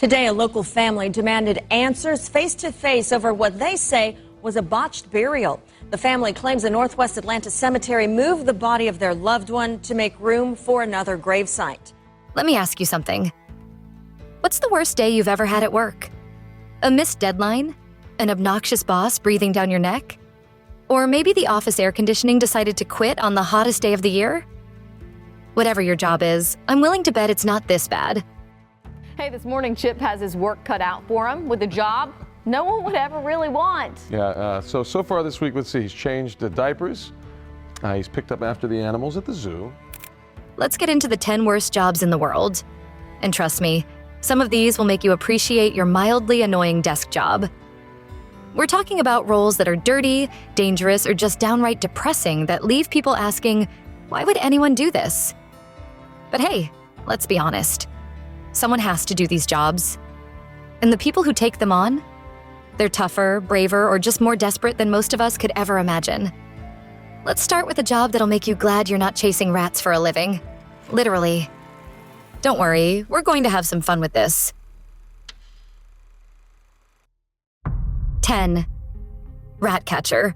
Today, a local family demanded answers face-to-face over what they say was a botched burial. The family claims a Northwest Atlanta cemetery moved the body of their loved one to make room for another gravesite. Let me ask you something. What's the worst day you've ever had at work? A missed deadline? An obnoxious boss breathing down your neck? Or maybe the office air conditioning decided to quit on the hottest day of the year? Whatever your job is, I'm willing to bet it's not this bad. Hey, this morning Chip has his work cut out for him with a job no one would ever really want. Yeah, so far this week, let's see, he's changed the diapers. He's picked up after the animals at the zoo. Let's get into the 10 worst jobs in the world. And trust me, some of these will make you appreciate your mildly annoying desk job. We're talking about roles that are dirty, dangerous, or just downright depressing that leave people asking, why would anyone do this? But hey, let's be honest. Someone has to do these jobs. And the people who take them on, they're tougher, braver, or just more desperate than most of us could ever imagine. Let's start with a job that'll make you glad you're not chasing rats for a living. Literally. Don't worry, we're going to have some fun with this. 10. Rat catcher.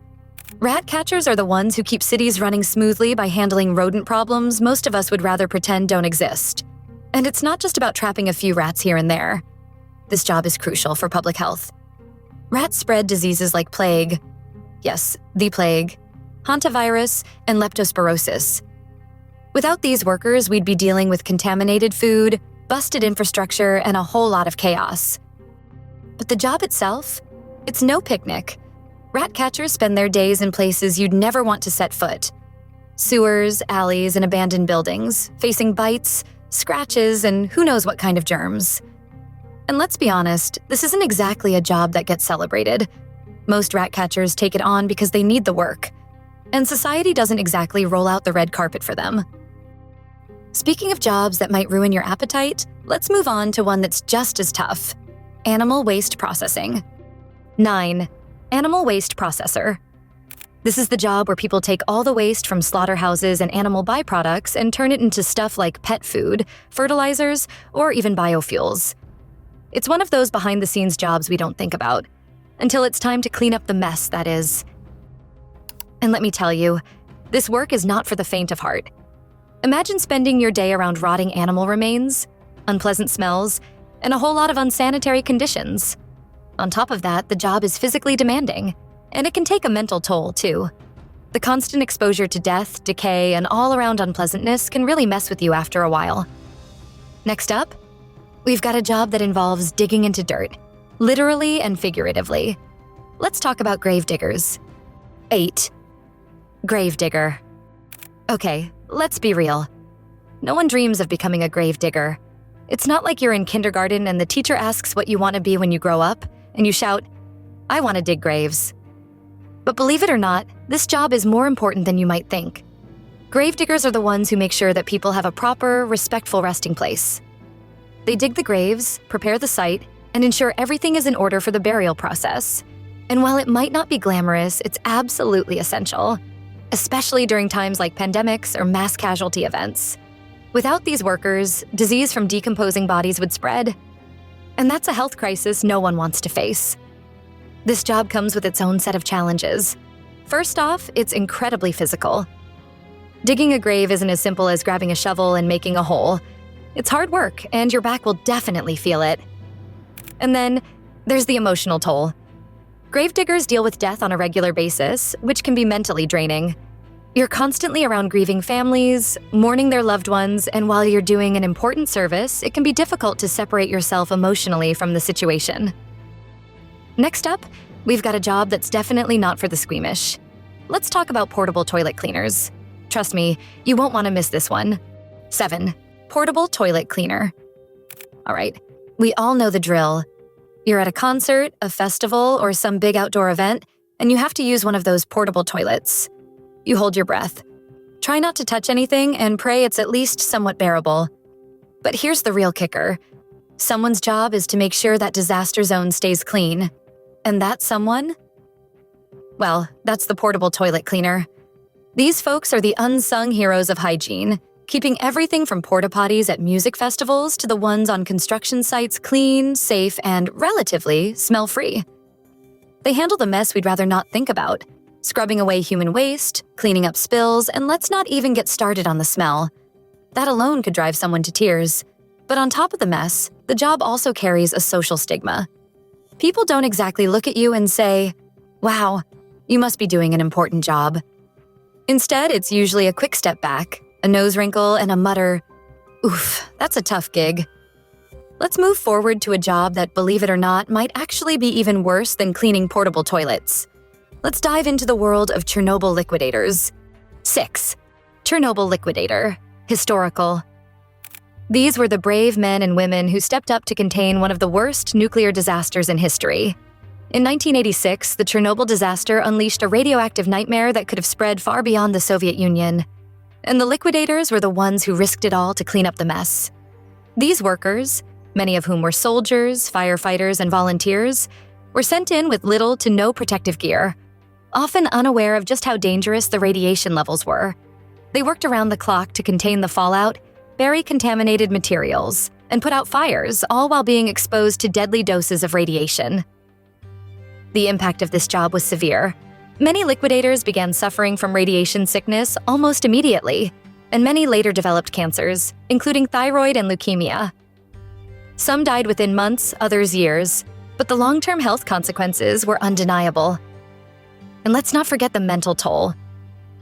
Rat catchers are the ones who keep cities running smoothly by handling rodent problems most of us would rather pretend don't exist. And it's not just about trapping a few rats here and there. This job is crucial for public health. Rats spread diseases like plague, yes, the plague, hantavirus, and leptospirosis. Without these workers, we'd be dealing with contaminated food, busted infrastructure, and a whole lot of chaos. But the job itself? It's no picnic. Rat catchers spend their days in places you'd never want to set foot. Sewers, alleys, and abandoned buildings, facing bites, scratches, and who knows what kind of germs. And let's be honest, this isn't exactly a job that gets celebrated. Most rat catchers take it on because they need the work. And society doesn't exactly roll out the red carpet for them. Speaking of jobs that might ruin your appetite, let's move on to one that's just as tough. Animal waste processing. 9. Animal waste processor. This is the job where people take all the waste from slaughterhouses and animal byproducts and turn it into stuff like pet food, fertilizers, or even biofuels. It's one of those behind-the-scenes jobs we don't think about, until it's time to clean up the mess that is. And let me tell you, this work is not for the faint of heart. Imagine spending your day around rotting animal remains, unpleasant smells, and a whole lot of unsanitary conditions. On top of that, the job is physically demanding, and it can take a mental toll, too. The constant exposure to death, decay, and all-around unpleasantness can really mess with you after a while. Next up, we've got a job that involves digging into dirt, literally and figuratively. Let's talk about grave diggers. 8. Grave digger. Okay, let's be real. No one dreams of becoming a grave digger. It's not like you're in kindergarten and the teacher asks what you want to be when you grow up, and you shout, "I want to dig graves." But believe it or not, this job is more important than you might think. Grave diggers are the ones who make sure that people have a proper, respectful resting place. They dig the graves, prepare the site, and ensure everything is in order for the burial process. And while it might not be glamorous, it's absolutely essential, especially during times like pandemics or mass casualty events. Without these workers, disease from decomposing bodies would spread. And that's a health crisis no one wants to face. This job comes with its own set of challenges. First off, it's incredibly physical. Digging a grave isn't as simple as grabbing a shovel and making a hole. It's hard work, and your back will definitely feel it. And then, there's the emotional toll. Gravediggers deal with death on a regular basis, which can be mentally draining. You're constantly around grieving families, mourning their loved ones, and while you're doing an important service, it can be difficult to separate yourself emotionally from the situation. Next up, we've got a job that's definitely not for the squeamish. Let's talk about portable toilet cleaners. Trust me, you won't want to miss this one. 7. Portable toilet cleaner. All right, we all know the drill. You're at a concert, a festival, or some big outdoor event, and you have to use one of those portable toilets. You hold your breath. Try not to touch anything and pray it's at least somewhat bearable. But here's the real kicker. Someone's job is to make sure that disaster zone stays clean. And that someone? Well, that's the portable toilet cleaner. These folks are the unsung heroes of hygiene. keeping everything from porta potties at music festivals to the ones on construction sites clean, safe, and relatively smell-free. They handle the mess we'd rather not think about, scrubbing away human waste, cleaning up spills, and let's not even get started on the smell. That alone could drive someone to tears. But on top of the mess, the job also carries a social stigma. People don't exactly look at you and say, "Wow, you must be doing an important job." Instead, it's usually a quick step back, a nose wrinkle, and a mutter, "Oof, that's a tough gig." Let's move forward to a job that, believe it or not, might actually be even worse than cleaning portable toilets. Let's dive into the world of Chernobyl liquidators. 6. Chernobyl liquidator. Historical. These were the brave men and women who stepped up to contain one of the worst nuclear disasters in history. In 1986, the Chernobyl disaster unleashed a radioactive nightmare that could have spread far beyond the Soviet Union. And the liquidators were the ones who risked it all to clean up the mess. These workers, many of whom were soldiers, firefighters, and volunteers, were sent in with little to no protective gear, often unaware of just how dangerous the radiation levels were. They worked around the clock to contain the fallout, bury contaminated materials, and put out fires, all while being exposed to deadly doses of radiation. The impact of this job was severe. Many liquidators began suffering from radiation sickness almost immediately, and many later developed cancers, including thyroid and leukemia. Some died within months, others years, but the long-term health consequences were undeniable. And let's not forget the mental toll.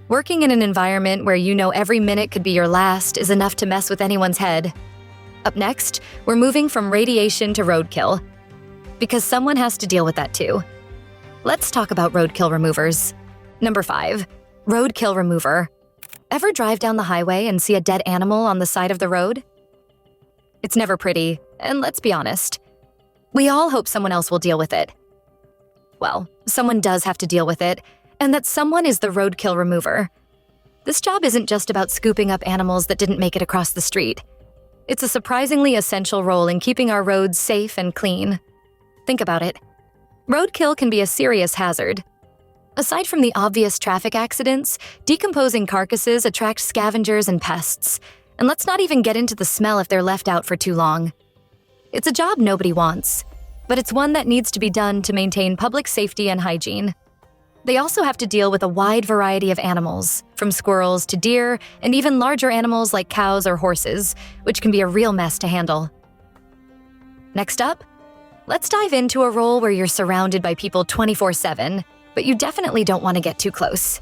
Working in an environment where you know every minute could be your last is enough to mess with anyone's head. Up next, we're moving from radiation to roadkill, because someone has to deal with that too. Let's talk about roadkill removers. Number 5, roadkill remover. Ever drive down the highway and see a dead animal on the side of the road? It's never pretty, and let's be honest, we all hope someone else will deal with it. Well, someone does have to deal with it, and that someone is the roadkill remover. This job isn't just about scooping up animals that didn't make it across the street. It's a surprisingly essential role in keeping our roads safe and clean. Think about it. Roadkill can be a serious hazard. Aside from the obvious traffic accidents, decomposing carcasses attract scavengers and pests. And let's not even get into the smell if they're left out for too long. It's a job nobody wants, but it's one that needs to be done to maintain public safety and hygiene. They also have to deal with a wide variety of animals, from squirrels to deer, and even larger animals like cows or horses, which can be a real mess to handle. Next up, let's dive into a role where you're surrounded by people 24/7, but you definitely don't want to get too close.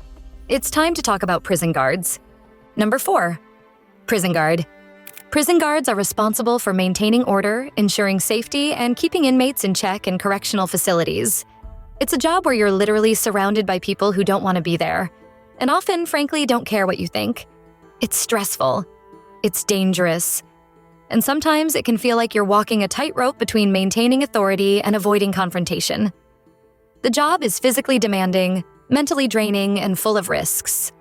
It's time to talk about prison guards. Number 4, prison guard. Prison guards are responsible for maintaining order, ensuring safety, and keeping inmates in check in correctional facilities. It's a job where you're literally surrounded by people who don't want to be there, and often, frankly, don't care what you think. It's stressful. It's dangerous. And sometimes it can feel like you're walking a tightrope between maintaining authority and avoiding confrontation. The job is physically demanding, mentally draining, and full of risks.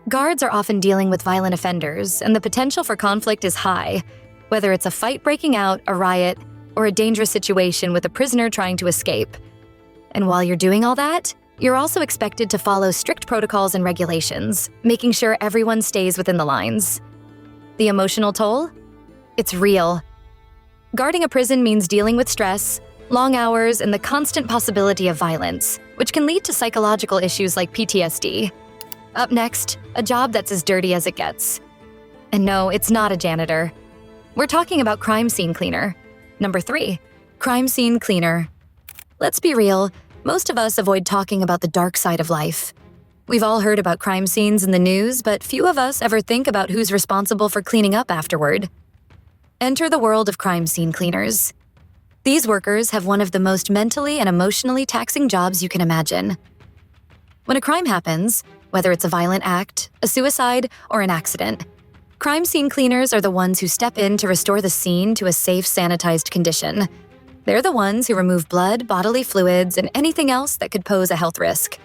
Guards are often dealing with violent offenders, and the potential for conflict is high, whether it's a fight breaking out, a riot, or a dangerous situation with a prisoner trying to escape. And while you're doing all that, you're also expected to follow strict protocols and regulations, making sure everyone stays within the lines. The emotional toll? It's real. Guarding a prison means dealing with stress, long hours, and the constant possibility of violence, which can lead to psychological issues like PTSD. Up next, a job that's as dirty as it gets. And no, it's not a janitor. We're talking about crime scene cleaner. Number 3, crime scene cleaner. Let's be real, most of us avoid talking about the dark side of life. We've all heard about crime scenes in the news, but few of us ever think about who's responsible for cleaning up afterward. Enter the world of crime scene cleaners. These workers have one of the most mentally and emotionally taxing jobs you can imagine. When a crime happens, whether it's a violent act, a suicide, or an accident, crime scene cleaners are the ones who step in to restore the scene to a safe, sanitized condition. They're the ones who remove blood, bodily fluids, and anything else that could pose a health risk.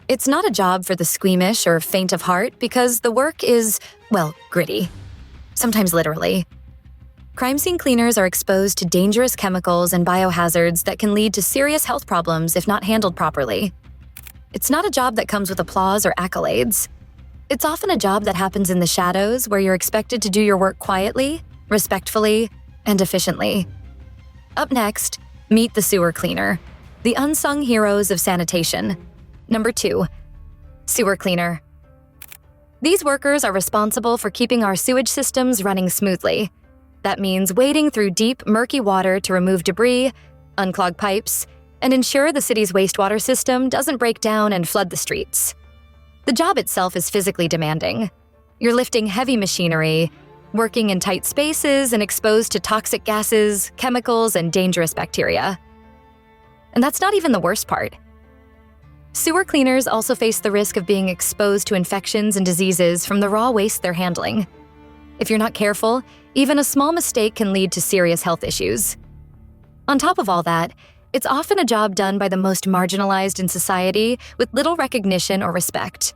It's not a job for the squeamish or faint of heart because the work is, well, gritty. Sometimes literally. Crime scene cleaners are exposed to dangerous chemicals and biohazards that can lead to serious health problems if not handled properly. It's not a job that comes with applause or accolades. It's often a job that happens in the shadows where you're expected to do your work quietly, respectfully, and efficiently. Up next, meet the sewer cleaner, the unsung heroes of sanitation. Number 2, sewer cleaner. These workers are responsible for keeping our sewage systems running smoothly. That means wading through deep, murky water to remove debris, unclog pipes, and ensure the city's wastewater system doesn't break down and flood the streets. The job itself is physically demanding. You're lifting heavy machinery, working in tight spaces and exposed to toxic gases, chemicals, and dangerous bacteria. And that's not even the worst part. Sewer cleaners also face the risk of being exposed to infections and diseases from the raw waste they're handling. If you're not careful, even a small mistake can lead to serious health issues. On top of all that, it's often a job done by the most marginalized in society with little recognition or respect.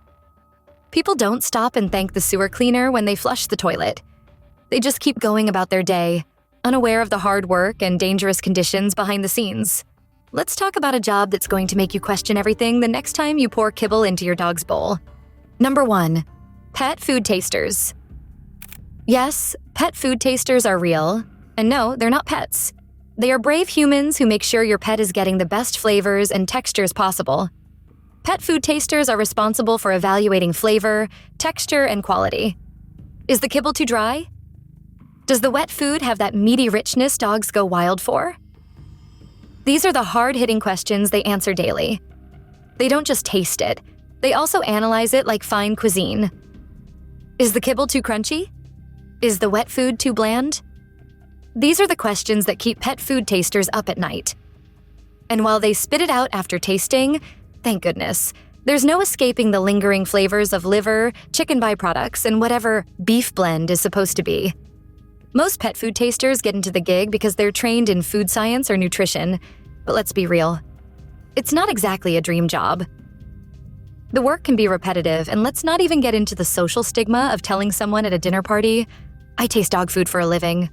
People don't stop and thank the sewer cleaner when they flush the toilet. They just keep going about their day, unaware of the hard work and dangerous conditions behind the scenes. Let's talk about a job that's going to make you question everything the next time you pour kibble into your dog's bowl. Number 1, pet food tasters. Yes, pet food tasters are real. And no, they're not pets. They are brave humans who make sure your pet is getting the best flavors and textures possible. Pet food tasters are responsible for evaluating flavor, texture, and quality. Is the kibble too dry? Does the wet food have that meaty richness dogs go wild for? These are the hard-hitting questions they answer daily. They don't just taste it, they also analyze it like fine cuisine. Is the kibble too crunchy? Is the wet food too bland? These are the questions that keep pet food tasters up at night. And while they spit it out after tasting, thank goodness, there's no escaping the lingering flavors of liver, chicken byproducts, and whatever beef blend is supposed to be. Most pet food tasters get into the gig because they're trained in food science or nutrition, but let's be real. It's not exactly a dream job. The work can be repetitive, and let's not even get into the social stigma of telling someone at a dinner party, "I taste dog food for a living."